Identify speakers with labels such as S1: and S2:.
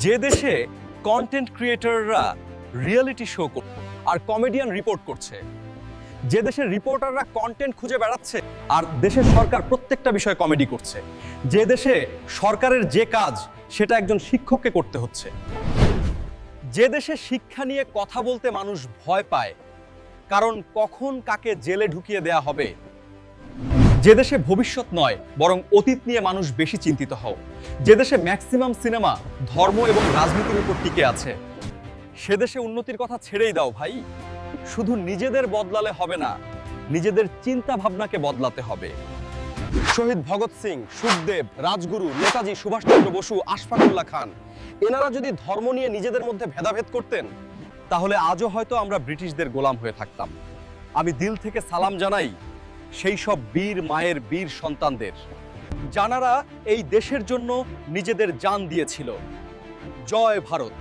S1: যে দেশে content ক্রিয়েটররা reality show করছে আর কমেডিয়ান রিপোর্ট করছে, যে দেশের রিপোর্টাররা কন্টেন্ট খুঁজে বেড়াচ্ছে আর দেশের সরকার প্রত্যেকটা বিষয়ে কমেডি করছে, যে দেশে সরকারের যে কাজ সেটা একজন শিক্ষককে করতে হচ্ছে, যে দেশে শিক্ষা নিয়ে কথা বলতে মানুষ ভয় পায় কারণ কখন কাকে জেলে ঢুকিয়ে দেয়া হবে, যে দেশে ভবিষ্যৎ নয় বরং অতীত নিয়ে মানুষ বেশি চিন্তিত হও, যে দেশে ম্যাক্সিমাম সিনেমা ধর্ম এবং রাজনীতির উপর টিকে আছে, সে দেশে উন্নতির কথা ছেড়েই দাও ভাই। শুধু নিজেদের বদলালে হবে না, নিজেদের চিন্তা ভাবনাকে বদলাতে হবে। শহীদ ভগৎ সিং, সুখদেব, রাজগুরু, নেতাজি সুভাষচন্দ্র বসু, আশফাকুল্লাহ খান, এনারা যদি ধর্ম নিয়ে নিজেদের মধ্যে ভেদাভেদ করতেন তাহলে আজও হয়তো আমরা ব্রিটিশদের গোলাম হয়ে থাকতাম। আমি দিল থেকে সালাম জানাই সেই সব বীর মায়ের বীর সন্তানদের, যারা এই দেশের জন্য নিজেদের জান দিয়েছিল। জয় ভারত।